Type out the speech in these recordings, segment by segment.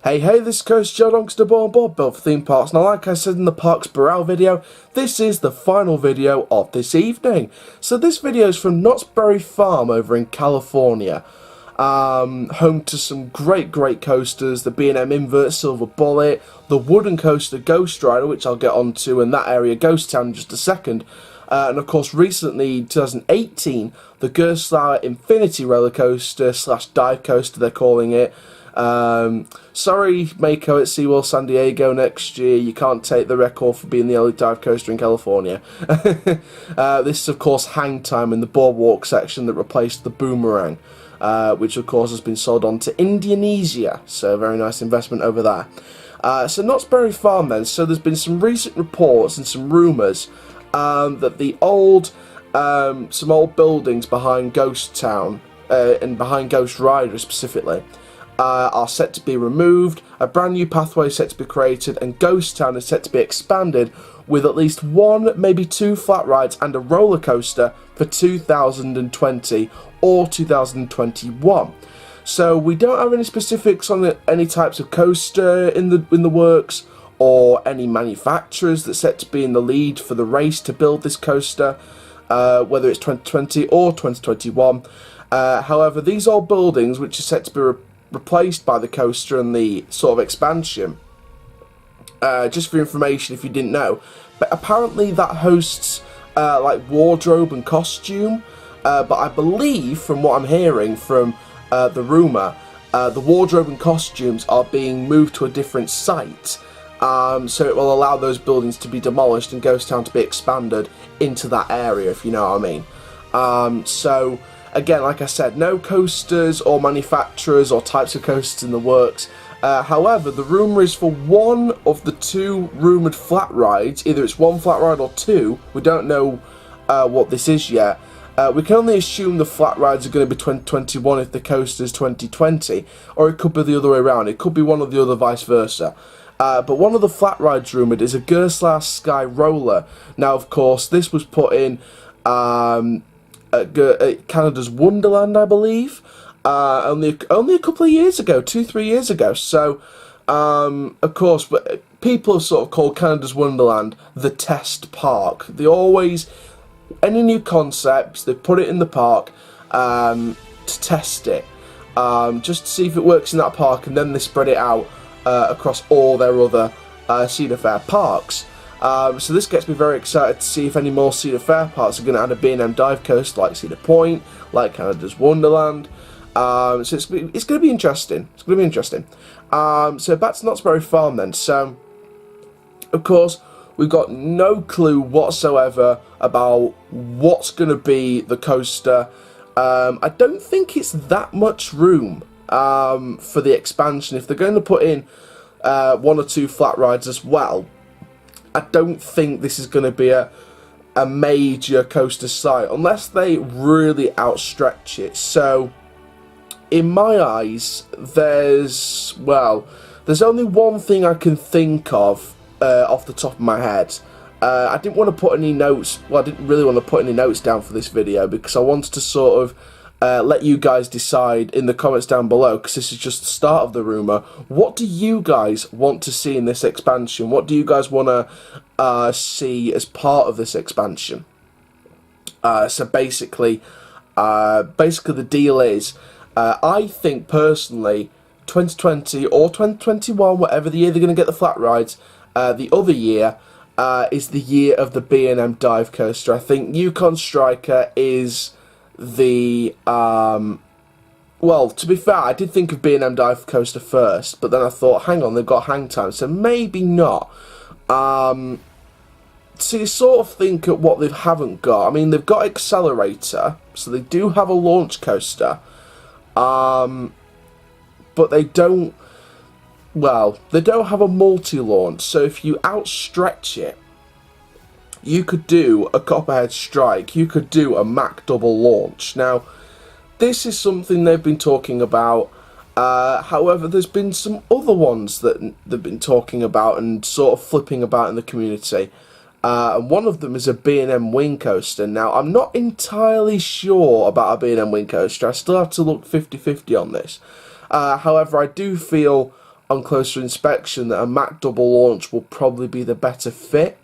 Hey, this is Coach Joe Donkster Bob built for theme parks. Now, like I said in the Parks Burrell video, this is the final video of this evening. So this video is from Knott's Berry Farm over in California. Home to some great coasters, the B&M Invert Silver Bullet, the wooden coaster Ghost Rider, which I'll get onto in that area, Ghost Town, in just a second. And of course, recently, 2018, the Gerstlauer Infinity Roller Coaster / Dive Coaster, they're calling it. Sorry, Mako at SeaWorld San Diego next year, you can't take the record for being the only dive coaster in California. This is, of course, Hang Time in the boardwalk section that replaced the Boomerang, which, of course, has been sold on to Indonesia, so a very nice investment over there. So Knott's Berry Farm, then, so there's been some recent reports and some rumours that the some old buildings behind Ghost Town, and behind Ghost Rider specifically, are set to be removed, a brand new pathway is set to be created, and Ghost Town is set to be expanded with at least one, maybe two flat rides and a roller coaster for 2020 or 2021. So we don't have any specifics on any types of coaster in the works, or any manufacturers that's set to be in the lead for the race to build this coaster, whether it's 2020 or 2021. However, these old buildings, which are set to be replaced by the coaster and the sort of expansion, just for information if you didn't know, but apparently that hosts like wardrobe and costume, but I believe from what I'm hearing from the rumour, the wardrobe and costumes are being moved to a different site, so it will allow those buildings to be demolished and Ghost Town to be expanded into that area, if you know what I mean. So again, like I said, no coasters or manufacturers or types of coasters in the works. However, the rumour is for one of the two rumoured flat rides. Either it's one flat ride or two. We don't know what this is yet. We can only assume the flat rides are going to be 2021 if the coaster is 2020. Or it could be the other way around. It could be one or the other, vice versa. But one of the flat rides rumoured is a Gerstlauer Sky Roller. Now, of course, this was put in at Canada's Wonderland, I believe, only a couple of years ago, 2-3 years ago. So, of course, people have sort of called Canada's Wonderland the test park. They always, any new concepts, they put it in the park to test it, just to see if it works in that park, and then they spread it out across all their other Cedar Fair parks. So this gets me very excited to see if any more Cedar Fair parks are going to add a B&M dive coaster like Cedar Point, like Canada's Wonderland. So it's going to be interesting. It's going to be interesting. So back to Knott's Berry Farm then. So, of course, we've got no clue whatsoever about what's going to be the coaster. I don't think it's that much room for the expansion. If they're going to put in one or two flat rides as well, I don't think this is going to be a major coaster site unless they really outstretch it. So, in my eyes, there's only one thing I can think of off the top of my head. I didn't want to put any notes. Well, I didn't really want to put any notes down for this video because I wanted to sort of let you guys decide in the comments down below, because this is just the start of the rumour. What do you guys want to see in this expansion? What do you guys want to see as part of this expansion? So basically the deal is, I think personally, 2020 or 2021, whatever the year they're going to get the flat rides, the other year is the year of the B&M dive coaster. I think Yukon Striker is the well, to be fair, I did think of B&M dive coaster first, but then I thought, hang on, they've got Hang Time, so maybe not. So you sort of think at what they haven't got. I mean, they've got Accelerator, so they do have a launch coaster, but they don't have a multi-launch. So if you outstretch it, you could do a Copperhead Strike, you could do a Mack double launch. Now, this is something they've been talking about. However, there's been some other ones that they've been talking about and sort of flipping about in the community. And one of them is a B&M wing coaster. Now, I'm not entirely sure about a B&M wing coaster. I still have to look 50-50 on this. However, I do feel on closer inspection that a Mac double launch will probably be the better fit.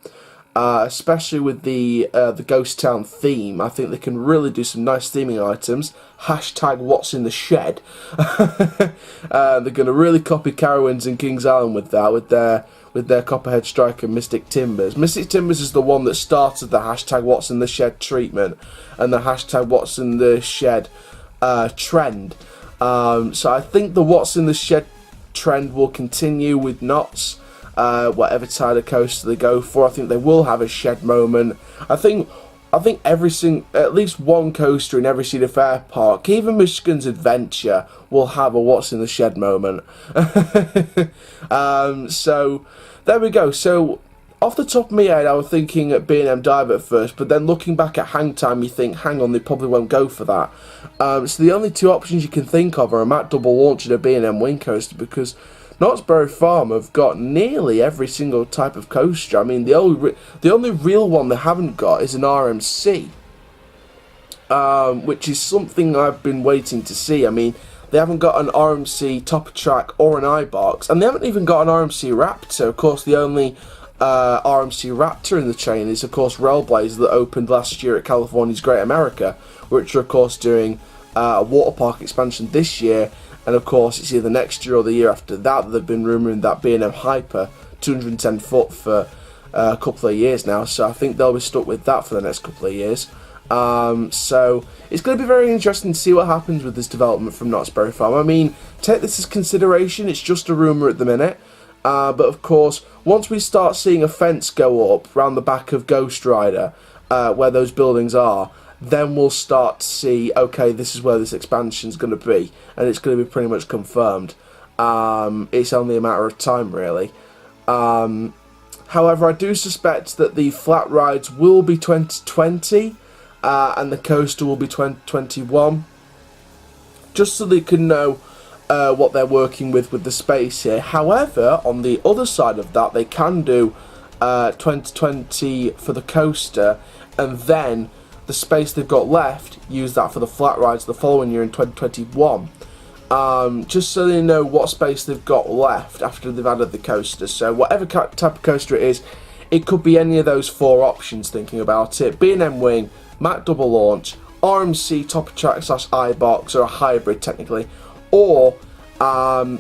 Especially with the Ghost Town theme. I think they can really do some nice theming items. Hashtag what's in the shed. They're going to really copy Carowinds and Kings Island with that, with their Copperhead Striker Mystic Timbers. Mystic Timbers is the one that started the hashtag what's in the shed treatment and the hashtag what's in the shed trend. So I think the what's in the shed trend will continue with Knott's. Whatever side of coaster they go for, I think they will have a shed moment. I think at least one coaster in every Cedar Fair park, even Michigan's Adventure, will have a what's in the shed moment. So there we go. So off the top of my head, I was thinking at B&M Dive at first, but then looking back at Hang Time, you think, hang on, they probably won't go for that. So the only two options you can think of are a Mac double launch and a B&M wing coaster, because Knott's Berry Farm have got nearly every single type of coaster. I mean, the only real one they haven't got is an RMC, which is something I've been waiting to see. I mean, they haven't got an RMC Top Track or an iBox, and they haven't even got an RMC Raptor. Of course, the only RMC Raptor in the chain is, of course, Railblazer, that opened last year at California's Great America, which are, of course, doing a water park expansion this year. And of course, it's either next year or the year after that they've been rumouring that B&M Hyper 210 foot for a couple of years now. So I think they'll be stuck with that for the next couple of years. So it's going to be very interesting to see what happens with this development from Knott's Berry Farm. I mean, take this as consideration. It's just a rumour at the minute. But of course, once we start seeing a fence go up around the back of Ghost Rider, where those buildings are, then we'll start to see, okay, this is where this expansion is going to be, and it's going to be pretty much confirmed. It's only a matter of time, really. However, I do suspect that the flat rides will be 2020, and the coaster will be 2021, just so they can know what they're working with the space here. However, on the other side of that, they can do 2020 for the coaster, and then the space they've got left, use that for the flat rides the following year in 2021. Just so they know what space they've got left after they've added the coaster. So whatever type of coaster it is, it could be any of those four options, thinking about it. B&M Wing, Mac double launch, RMC Top Track / iBox, or a hybrid technically, or an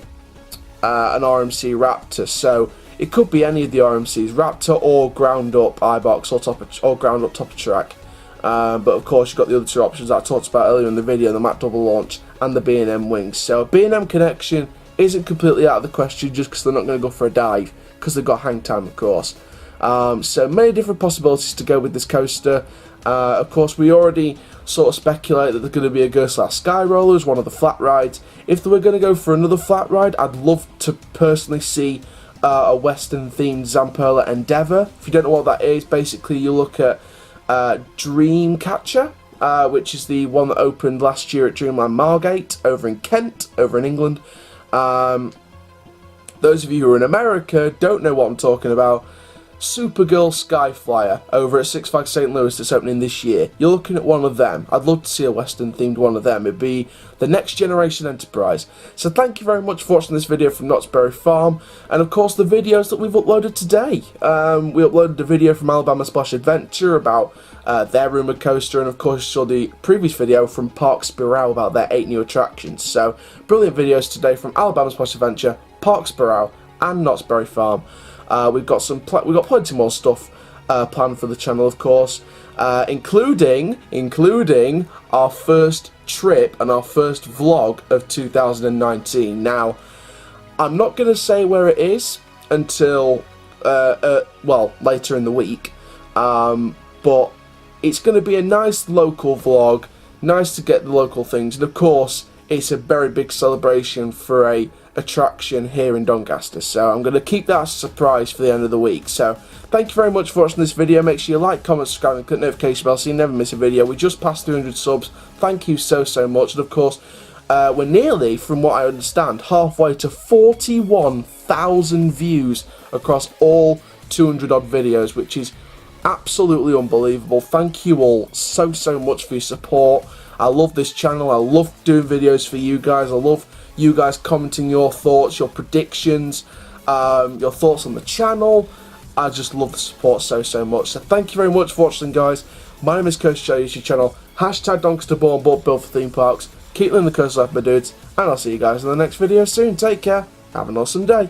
RMC Raptor. So it could be any of the RMCs, Raptor or ground up iBox or ground up Top Track. But of course, you've got the other two options that I talked about earlier in the video, the Mac double launch and the B&M wings. So a B&M connection isn't completely out of the question, just because they're not going to go for a dive, because they've got hang time, of course. So many different possibilities to go with this coaster. Of course, we already sort of speculate that there's going to be a Gerstlauer Sky Roller as one of the flat rides. If they were going to go for another flat ride, I'd love to personally see a Western themed Zamperla Endeavour. If you don't know what that is, basically you look at Dreamcatcher, which is the one that opened last year at Dreamland Margate over in Kent, over in England. Those of you who are in America don't know what I'm talking about. Supergirl Skyflyer over at Six Flags St. Louis that's opening this year. You're looking at one of them. I'd love to see a Western themed one of them. It'd be the next generation Enterprise. So thank you very much for watching this video from Knott's Berry Farm, and of course the videos that we've uploaded today. We uploaded a video from Alabama Splash Adventure about their rumoured coaster, and of course you saw the previous video from Park Spiral about their 8 new attractions. So brilliant videos today from Alabama Splash Adventure, Park Spiral and Knott's Berry Farm. We've got plenty more stuff planned for the channel, of course, including our first trip and our first vlog of 2019. Now, I'm not going to say where it is until well, later in the week, but it's going to be a nice local vlog, nice to get the local things, and of course it's a very big celebration for a attraction here in Doncaster, so I'm going to keep that as a surprise for the end of the week. So thank you very much for watching this video. Make sure you like, comment, subscribe and click the notification bell so you never miss a video. We just passed 300 subs. Thank you so much, and of course we're nearly, from what I understand, halfway to 41,000 views across all 200 odd videos, which is absolutely unbelievable. Thank you all so much for your support. I love this channel. I love doing videos for you guys. I love you guys commenting your thoughts, your predictions, your thoughts on the channel. I just love the support so much. So thank you very much for watching, guys. My name is Coach Joe, YouTube channel. Hashtag Doncasterborn, but build for theme parks. Keep living the coast life, my dudes. And I'll see you guys in the next video soon. Take care. Have an awesome day.